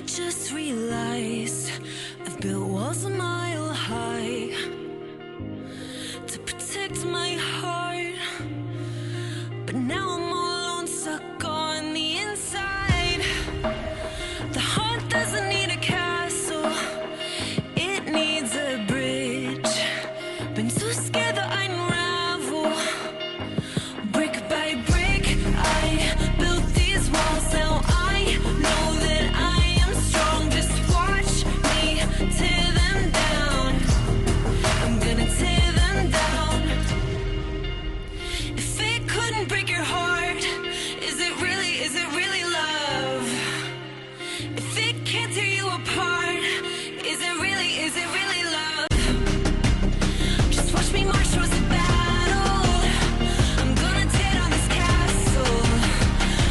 just realized I've built walls a mile high to protect my heart, but now I'm all alone, stuck on the inside. The heart doesn't need a castle, it needs a bridge. Been too scared that I'd unravel. Brick by brick, I built these walls. Now I know that I am strong. Just watch me tear them down. I'm gonna tear them down. If it couldn't break your heart, is it really love? If it can't tear you apart, is it really love? Just watch me march towards the battle. I'm gonna tear down this castle.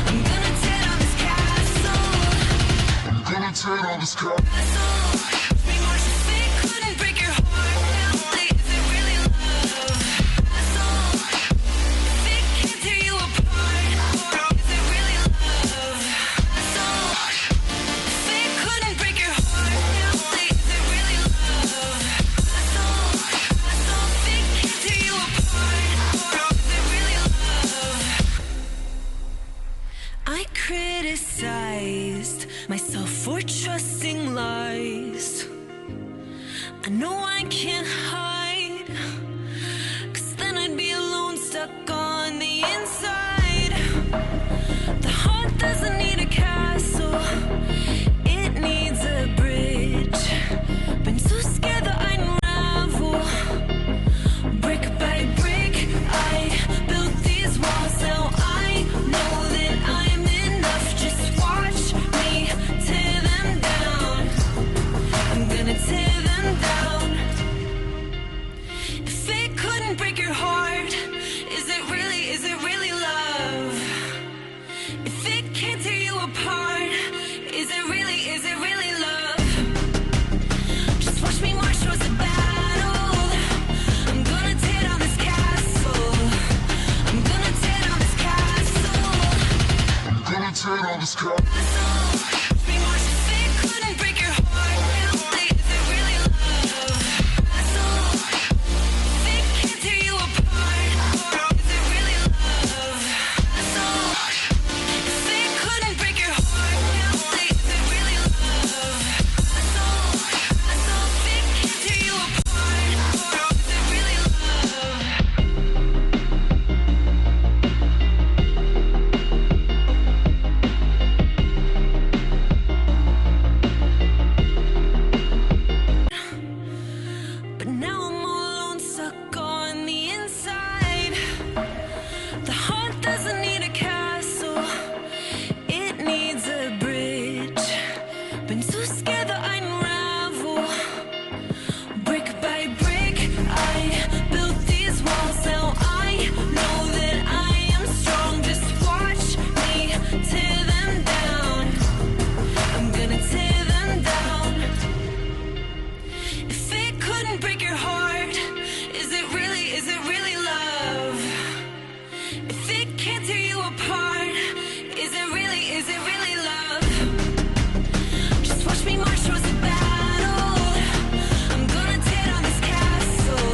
I'm gonna tear down this castle. I'm gonna tear down this castle. Watch me march. If it couldn't break your heart, is it really love? If it can't tear you apart, is it really love? If it couldn't break your heart, is it really love? If it can't tear you apart, is it really love? I criticized myself for trusting lies. I know I can't hide, 'cause then I'd be alone, stuck on the inside. The heart doesn't need a castle, it needs a bridge. Been too scared that I'd unravel. Brick by brick, I built these walls. Now I know that I'm enough. Just watch me tear them down. I'm gonna tear them down. If it couldn't break your heart, is it really love? If it can't tear you apart, is it really love? Just watch me march towards the battle. I'm gonna tear down this castle. I'm gonna tear down this castle. I'm gonna tear down this castle. Watch me march. If it couldn't break your heart, is it really love? If it can't tear you apart, is it really love? If it couldn't break your heart, is it really love? If it can't tear you apart, is it really love? But now I'm all alone, stuck on the inside. The heart doesn't need a castle, it needs a bridge. Been too scared that I'd unravel. Brick by brick, I built these walls. Now I know that I am strong. Just watch me tear them down. I'm gonna tear them down. If it couldn't break your heart, is it really love? If it can't tear you apart, is it really love? Just watch me march towards the battle. I'm gonna tear down this castle.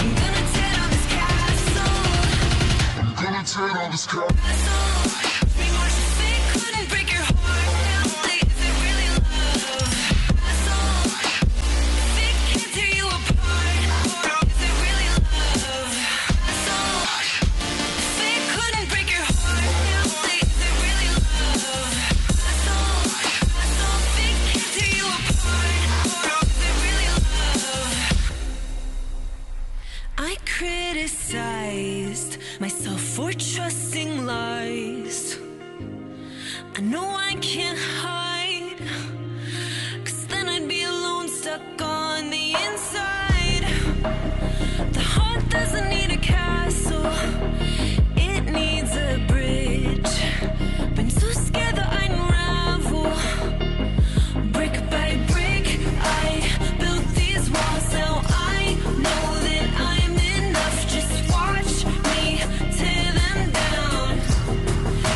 I'm gonna tear down this castle. I'm gonna tear down this castle. Watch me march. If it couldn't break your heart, is it really love? If it can't tear you apart, is it really love? If it couldn't break your heart, is it really love? If it can't tear you apart, is it really love? I criticized myself for trusting lies. I know I can't hide, 'cause then I'd be alone, stuck on the inside. The heart doesn't need a castle, it needs a bridge. Been too scared that I'd unravel. Brick by brick, I built these walls. Now I know that I'm enough. Just watch me tear them down.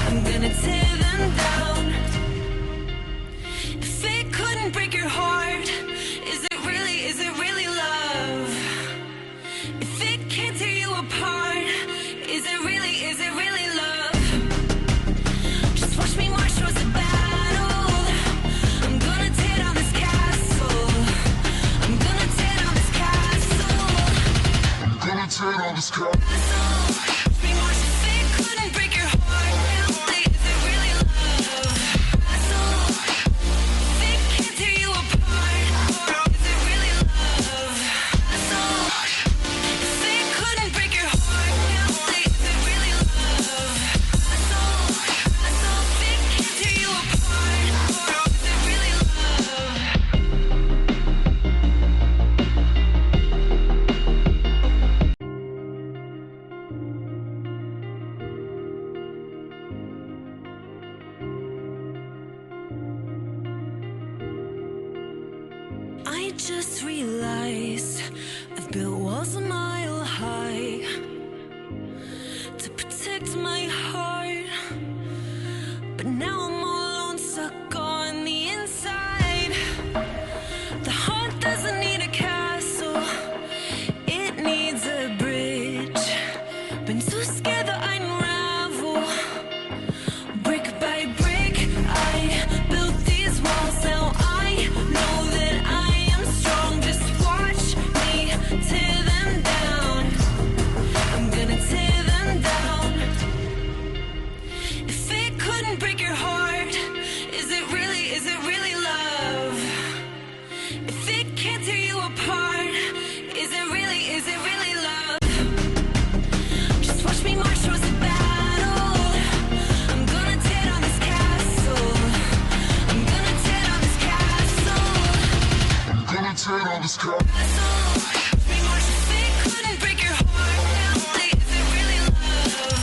I'm gonna tear them down. turn on this car. Be more if it couldn't break your heart. Is it really love? If it can't tear you apart. Is it really love? If it couldn't break your heart. Is it really love? If it can't tear you apart. Is it really love? I just realized I've built walls a mile high to protect my heart, but now I'm all alone, stuck on the inside. The heart doesn't need a castle, it needs a bridge. Been too scared that I'd unravel. Brick by brick, I built these walls. Now I know that I am strong. Just watch me tear them down. I'm gonna tear them down. If it couldn't break your heart, is it really love? If it can't tear you apart, is it really love? Just watch me march towards the battle. I'm gonna tear down this castle. I'm gonna tear down this castle. I'm gonna tear down this castle. We march if it couldn't break your heart. Is it really love?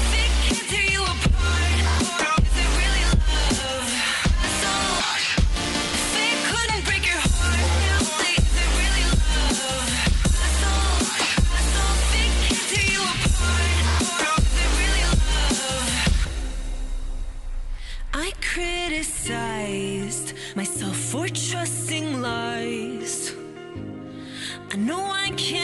If it can't tear you apart. Is it really love? If it couldn't break your heart. Is it really love? If it can't tear you apart. Is it really love? I criticized myself for trusting lies. I know I can't